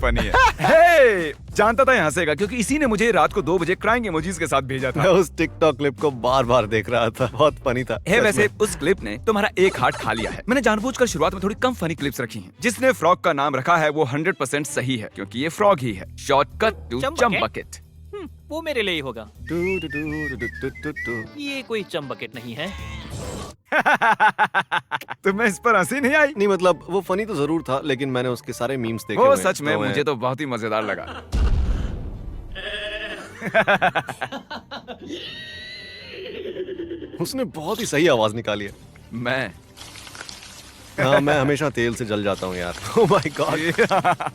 Funny है। हे, जानता था यहाँ हंसेगा क्योंकि इसी ने मुझे रात को 2 बजे क्राइंग इमोजीज के साथ भेजा था। मैं उस टिकटॉक क्लिप को बार बार देख रहा था, बहुत फनी था। है वैसे उस क्लिप ने तुम्हारा एक हार्ट खा लिया है। मैंने जानबूझकर शुरुआत में थोड़ी कम फनी क्लिप्स रखी हैं। जिसने फ्रॉग का नाम रखा है वो 100% सही है क्योंकि ये फ्रॉग ही है। शॉर्टकट टू चम बकेट। वो मेरे लिए ही होगा। टू टू टू टू टू टू टू। ये कोई चम बकेट नहीं है। तुम्हें इस पर हंसी नहीं आई? नहीं मतलब वो फनी तो जरूर था, लेकिन मैंने उसके सारे मीम्स देखे वो हुए हैं, सच में तो मैं- मुझे तो बहुत ही मजेदार लगा। उसने बहुत ही सही आवाज निकाली है। मैं हाँ, मैं हमेशा तेल से जल जाता हूँ यार। Oh my God.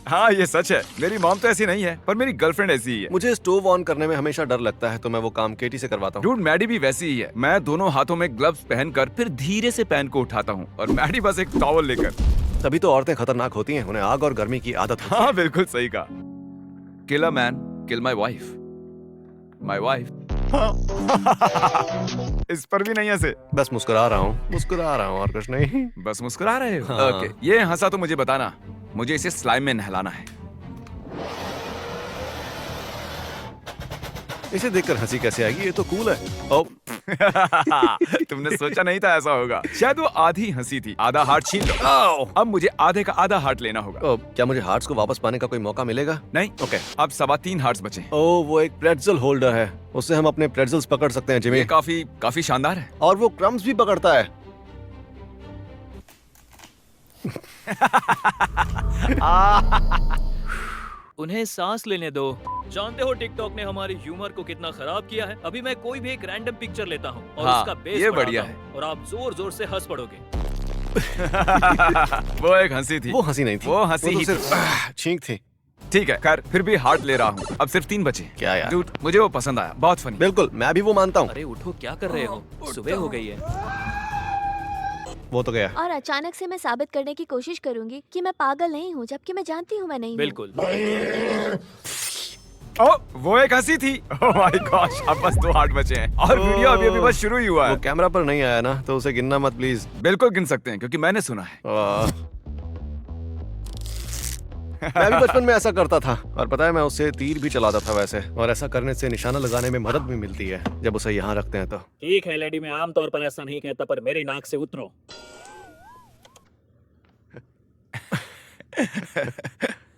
हाँ ये सच है। मेरी मॉम तो ऐसी नहीं है पर मेरी गर्लफ्रेंड ऐसी ही है। मुझे स्टोव ऑन करने में हमेशा डर लगता है, तो मैं वो काम केटी से करवाता हूँ। डूड मैडी भी वैसी ही है। मैं दोनों हाथों में ग्लव्स पहनकर फिर धीरे से पैन को उठाता हूँ और मैडी बस एक टॉवल लेकर। तभी तो औरतें खतरनाक होती हैं, उन्हें आग और गर्मी की आदत होती है। हाँ बिल्कुल सही कहा। Kill a man, kill my wife. My wife. इस पर भी नहीं हंसे। बस मुस्कुरा रहा हूँ और कुछ नहीं। बस मुस्कुरा रहे हो। हाँ। ओके, ये हंसा तो मुझे बताना। मुझे इसे स्लाइम में नहलाना है। इसे देखकर हंसी कैसे आएगी, ये तो कूल है। ओ, तुमने सोचा नहीं था ऐसा होगा। शायद वो आधी हंसी थी। आधा हार्ट छीन लो। अब मुझे आधे का आधा हार्ट लेना होगा। ओ, क्या मुझे हार्ट्स को वापस पाने का कोई मौका मिलेगा? नहीं। ओके। अब 3.25 हार्ट्स बचे। ओ, वो एक प्रेट्जल होल्डर है, उससे हम अपने प्रेट्जल्स पकड़ सकते हैं जिमी। ये काफी शानदार है। और वो क्रम्स भी पकड़ता है। उन्हें सांस लेने दो। जानते हो टिकटॉक ने हमारे ह्यूमर को कितना खराब किया है। अभी मैं कोई भी एक रैंडम पिक्चर लेता हूँ और हाँ, उसका बेस ये बढ़ाता बढ़िया हूँ और आप जोर जोर से हंस पड़ोगे। वो एक हंसी थी। वो हंसी नहीं थी, वो हंसी तो ही सिर्फ थी। छींक थी। ठीक है, खैर फिर भी हार्ट ले रहा हूँ। अब सिर्फ 3 बचे। क्या यार? Dude, मुझे वो पसंद आया, बहुत फनी। बिल्कुल, मैं भी वो मानता हूँ। अरे उठो, क्या कर रहे हो? सुबह हो गई है। वो तो गया। और अचानक से मैं साबित करने की कोशिश करूंगी कि मैं पागल नहीं हूँ, जबकि मैं जानती हूँ मैं नहीं हूँ। बिल्कुल। ओ, वो एक हंसी थी। ओह माय गॉश, अब बस 2 हार्ट बचे हैं और वीडियो अभी बस शुरू ही हुआ वो है। कैमरा पर नहीं आया ना, तो उसे गिनना मत प्लीज। बिल्कुल गिन सकते हैं क्योंकि मैंने सुना है। मैं भी बचपन में ऐसा करता था, और पता है मैं उससे तीर भी चलाता था वैसे। और ऐसा करने से निशाना लगाने में मदद भी मिलती है जब उसे यहाँ रखते हैं तो। ठीक है लेडी, मैं आमतौर पर ऐसा नहीं कहता, पर मेरी नाक से उतरो।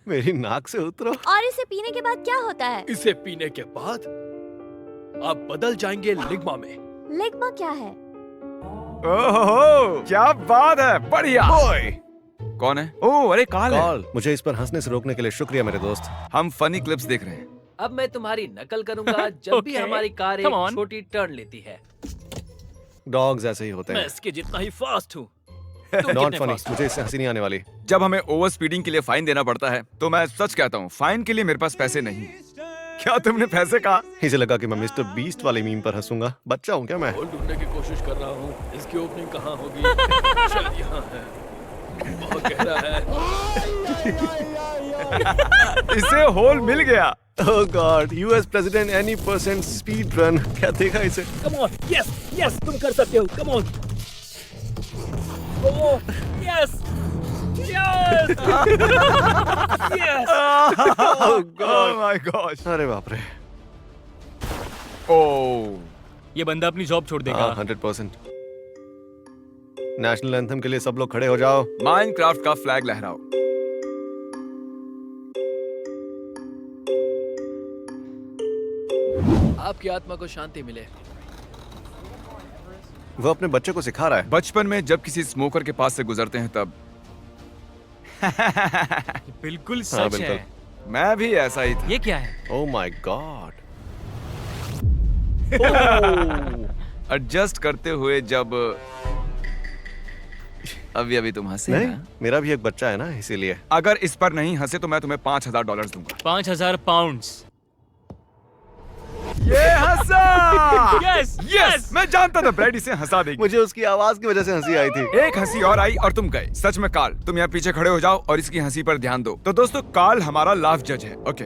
मेरी नाक से उतरो। और इसे पीने के बाद क्या होता है? इसे पीने के बाद आप बदल जाएंगे लिग्मा में। लिग्मा क्या है? ओहो, क्या बात है, बढ़िया। कौन है? ओह अरे काल है। कॉल। मुझे इस पर हंसने से रोकने के लिए शुक्रिया मेरे दोस्त। हम फनी क्लिप्स देख रहे हैं। अब मैं तुम्हारी नकल करूंगा जब भी Okay, हमारी कार come एक on. छोटी टर्न लेती है। डॉग्स ऐसे ही होते मैं हैं। इसके जितना ही फास्ट हूँ। नॉट फनी, मुझे इससे हंसी नहीं आने वाली। जब हमें ओवर स्पीडिंग के लिए फाइन देना पड़ता है तो मैं सच कहता हूँ, फाइन के लिए मेरे पास पैसे नहीं। क्या तुमने पैसे कहा? इसे लगा कि मैं मिस्टर बीस्ट वाले मीम पर हंसूंगा। बच्चा हूँ क्या मैं? होल ढूंढने की कोशिश कर रहा हूँ। इसकी ओपनिंग कहाँ होगी? शायद यहाँ है। बहुत गहरा है। इसे होल मिल गया। Oh God, US president any percent speed run. क्या देखा इसे? कम ऑन, यस यस, तुम कर सकते हो, come on. Oh yes yes yes. Oh my gosh. अरे बाप रे। ओह, ये बंदा अपनी जॉब छोड़ हाँ, 100%। नेशनल एंथम के लिए सब लोग खड़े हो जाओ। माइनक्राफ्ट का फ्लैग लहराओ। आपकी आत्मा को शांति मिले। वो अपने बच्चे को सिखा रहा है। बचपन में जब किसी स्मोकर के पास से गुजरते हैं तब बिल्कुल हाँ, सच बिल्कुल। है। मैं भी ऐसा ही था। ये क्या है? Oh my God. एडजस्ट करते हुए जब अभी तुम हंसे नहीं, ना? मेरा भी एक बच्चा है ना, इसीलिए। अगर इस पर नहीं हंसे तो मैं तुम्हें $5,000 दूंगा। 5,000 पाउंड्स। ये हंसा। यस यस, मैं जानता था ब्रैड इसे हंसा देगी। मुझे उसकी आवाज की वजह से हंसी आई थी। एक हंसी और आई और तुम गए। सच में काल, तुम यहाँ पीछे खड़े हो जाओ और इसकी हंसी पर ध्यान दो। तो दोस्तों, काल हमारा लाफ जज है। ओके।